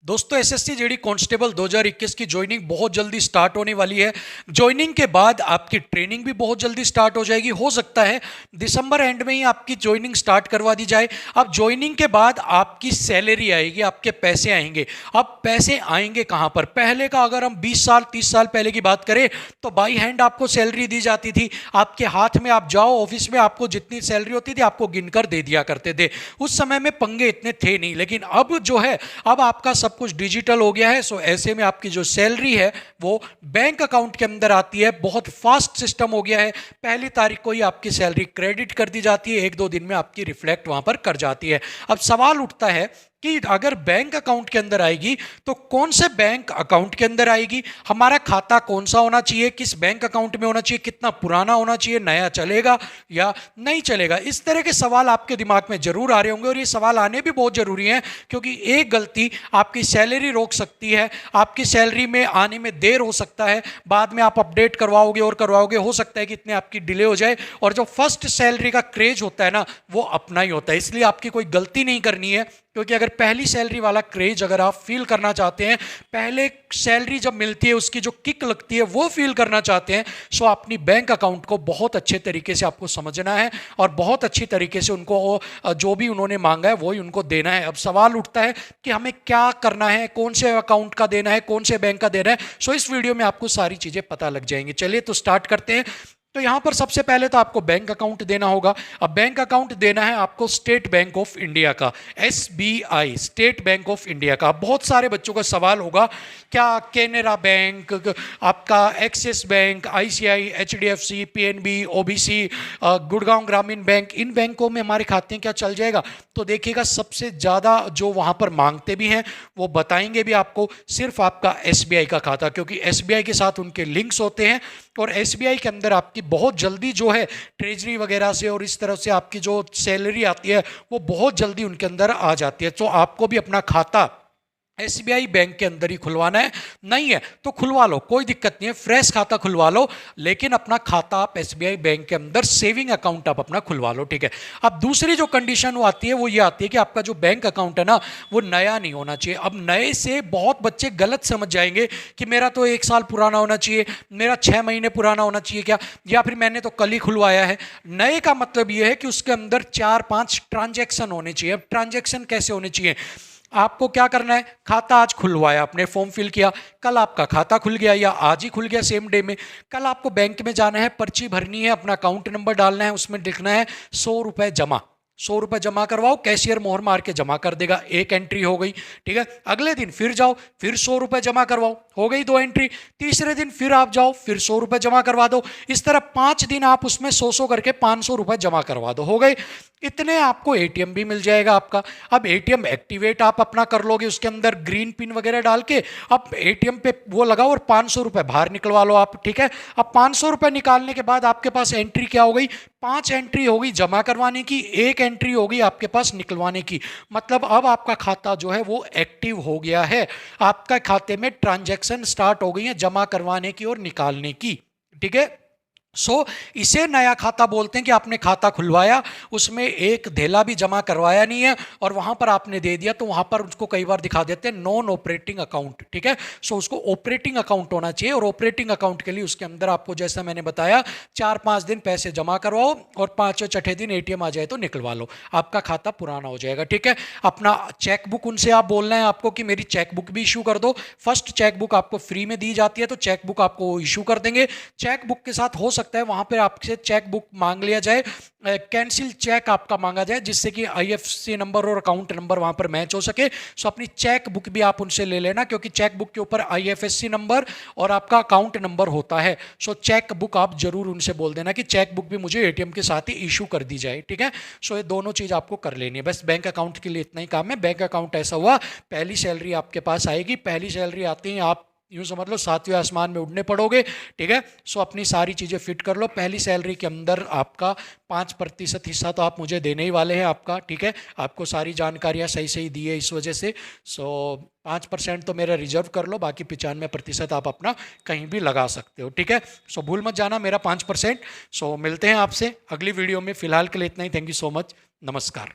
दोस्तों SSC JD constable 2021 की joining बहुत जल्दी स्टार्ट होने वाली है। ज्वाइनिंग के बाद आपकी ट्रेनिंग भी बहुत जल्दी स्टार्ट हो जाएगी। हो सकता है दिसंबर एंड में ही आपकी ज्वाइनिंग स्टार्ट करवा दी जाए। अब ज्वाइनिंग के बाद आपकी सैलरी आएगी, आपके पैसे आएंगे। अब पैसे आएंगे कहां पर? पहले का अगर हम 20 साल 30 साल पहले की बात करें तो बाई हैंड आपको सैलरी दी जाती थी। आपके हाथ में आप जाओ ऑफिस में, आपको जितनी सैलरी होती थी आपको गिनकर दे दिया करते थे। उस समय में पंगे इतने थे नहीं, लेकिन अब जो है अब आपका सब कुछ डिजिटल हो गया है। सो ऐसे में आपकी जो सैलरी है वो बैंक अकाउंट के अंदर आती है। बहुत फास्ट सिस्टम हो गया है। पहली तारीख को ही आपकी सैलरी क्रेडिट कर दी जाती है, 1-2 दिन में आपकी रिफ्लेक्ट वहां पर कर जाती है। अब सवाल उठता है कि अगर बैंक अकाउंट के अंदर आएगी तो कौन से बैंक अकाउंट के अंदर आएगी, हमारा खाता कौन सा होना चाहिए, किस बैंक अकाउंट में होना चाहिए, कितना पुराना होना चाहिए, नया चलेगा या नहीं चलेगा। इस तरह के सवाल आपके दिमाग में जरूर आ रहे होंगे और ये सवाल आने भी बहुत जरूरी हैं, क्योंकि एक गलती आपकी सैलरी रोक सकती है। आपकी सैलरी में आने में देर हो सकता है, बाद में आप अपडेट करवाओगे और करवाओगे, हो सकता है कि इतने आपकी डिले हो जाए। और जो फर्स्ट सैलरी का क्रेज होता है ना, वो अपना ही होता है। इसलिए आपकी कोई गलती नहीं करनी है, क्योंकि अगर पहली सैलरी वाला क्रेज अगर आप फील करना चाहते हैं, पहले सैलरी जब मिलती है उसकी जो किक लगती है वो फील करना चाहते हैं, सो अपनी बैंक अकाउंट को बहुत अच्छे तरीके से आपको समझना है और बहुत अच्छी तरीके से उनको जो भी उन्होंने मांगा है वो ही उनको देना है। अब सवाल उठता है कि हमें क्या करना है, कौन से अकाउंट का देना है, कौन से बैंक का देना है। सो इस वीडियो में आपको सारी चीजें पता लग जाएंगी। चलिए तो स्टार्ट करते हैं। तो यहां पर सबसे पहले तो आपको बैंक अकाउंट देना होगा। अब बैंक अकाउंट देना है आपको स्टेट बैंक ऑफ इंडिया का, SBI, state bank of India का। बहुत सारे बच्चों का सवाल होगा, क्या कैनरा बैंक, आपका axis bank, ICI, HDFC, PNB, OBC, Gurgaon ग्रामीण बैंक, इन बैंकों में हमारे खाते हैं क्या चल जाएगा? तो देखिएगा सबसे ज्यादा जो वहां पर मांगते भी हैं वो बताएंगे भी आपको सिर्फ आपका एसबीआई का खाता, क्योंकि एसबीआई के साथ उनके लिंक्स होते हैं और एसबीआई के अंदर आपकी बहुत जल्दी जो है ट्रेजरी वगैरह से और इस तरह से आपकी जो सैलरी आती है वो बहुत जल्दी उनके अंदर आ जाती है। तो आपको भी अपना खाता एसबीआई बैंक के अंदर ही खुलवाना है। नहीं है तो खुलवा लो, कोई दिक्कत नहीं है, फ्रेश खाता खुलवा लो, लेकिन अपना खाता आप एसबीआई बैंक के अंदर सेविंग अकाउंट आप अपना खुलवा लो, ठीक है। अब दूसरी जो कंडीशन वो आती है वो ये आती है कि आपका जो बैंक अकाउंट है ना वो नया नहीं होना चाहिए। अब नए से बहुत बच्चे गलत समझ जाएंगे कि मेरा तो 1 साल पुराना होना चाहिए, मेरा 6 महीने पुराना होना चाहिए क्या, या फिर मैंने तो कल ही खुलवाया है। नए का मतलब ये है कि उसके अंदर 4-5 ट्रांजैक्शन होने चाहिए। अब ट्रांजैक्शन कैसे होने चाहिए? आपको क्या करना है, खाता आज खुलवाया, आपने फॉर्म फिल किया, कल आपका खाता खुल गया या आज ही खुल गया सेम डे में। कल आपको बैंक में जाना है, पर्ची भरनी है, अपना अकाउंट नंबर डालना है, उसमें लिखना है 100 रुपए जमा। 100 रुपए जमा करवाओ, कैशियर मोहर मार के जमा कर देगा, एक एंट्री हो गई, ठीक है। अगले दिन फिर जाओ, फिर 100 रुपए जमा करवाओ, हो गई 2 एंट्री। तीसरे दिन फिर आप जाओ, फिर 100 रुपए जमा करवा दो। इस तरह 5 दिन आप उसमें 100 करके 500 रुपए जमा करवा दो, हो गए। इतने आपको एटीएम भी मिल जाएगा आपका। अब एटीएम एक्टिवेट आप अपना कर लोगे, उसके अंदर ग्रीन पिन वगैरह डाल के अब एटीएम पे वो लगाओ और 500 रुपए बाहर निकलवा लो आप, ठीक है। अब 500 रुपए निकालने के बाद आपके पास एंट्री क्या हो गई? 5 एंट्री हो गई जमा करवाने की, 1 एंट्री हो गई आपके पास निकलवाने की। मतलब अब आपका खाता जो है वो एक्टिव हो गया है, आपका खाते में ट्रांजैक्शन स्टार्ट हो गई है जमा करवाने की और निकालने की, ठीक है। इसे नया खाता बोलते हैं कि आपने खाता खुलवाया, उसमें एक धेला भी जमा करवाया नहीं है और वहां पर आपने दे दिया, तो वहां पर उसको कई बार दिखा देते हैं नॉन ऑपरेटिंग अकाउंट, ठीक है। उसको ऑपरेटिंग अकाउंट होना चाहिए और ऑपरेटिंग अकाउंट के लिए उसके अंदर आपको जैसा मैंने बताया 4-5 दिन पैसे जमा करवाओ और 5वें-6ठे दिन एटीएम आ जाए तो निकलवा लो, आपका खाता पुराना हो जाएगा, ठीक है। अपना चेकबुक उनसे आप बोलना है आपको कि मेरी चेकबुक भी इशू कर दो। फर्स्ट चेकबुक आपको फ्री में दी जाती है, तो चेकबुक आपको इशू कर देंगे। चेकबुक के साथ हो सकता है वहां पे आपसे चेक बुक मांग लिया जाए, कैंसिल चेक आपका मांगा जाए, जिससे कि आईएफएससी नंबर और अकाउंट नंबर वहां पर मैच हो सके। सो अपनी चेक बुक भी आप उनसे ले लेना, क्योंकि चेक बुक के ऊपर आईएफएससी नंबर और आपका अकाउंट नंबर होता है। सो चेक बुक आप जरूर उनसे बोल देना कि चेक बुक भी मुझे एटीएम के साथ ही इशू कर दी जाए, ठीक है। सो ये दोनों चीज आपको कर लेनी है। बस बैंक अकाउंट के लिए इतना ही काम है। बैंक अकाउंट ऐसा हुआ, पहली सैलरी आपके पास आएगी, पहली सैलरी आती है आप यूँ समझ लो 7वें आसमान में उड़ने पड़ोगे, ठीक है। सो अपनी सारी चीज़ें फिट कर लो। पहली सैलरी के अंदर आपका 5% हिस्सा तो आप मुझे देने ही वाले हैं आपका, ठीक है। आपको सारी जानकारियाँ सही सही दी है इस वजह से। सो 5% तो मेरा रिजर्व कर लो, बाकी 95% आप अपना कहीं भी लगा सकते हो, ठीक है। सो भूल मत जाना मेरा 5%। सो मिलते हैं आपसे अगली वीडियो में, फिलहाल के लिए इतना ही। थैंक यू सो मच, नमस्कार।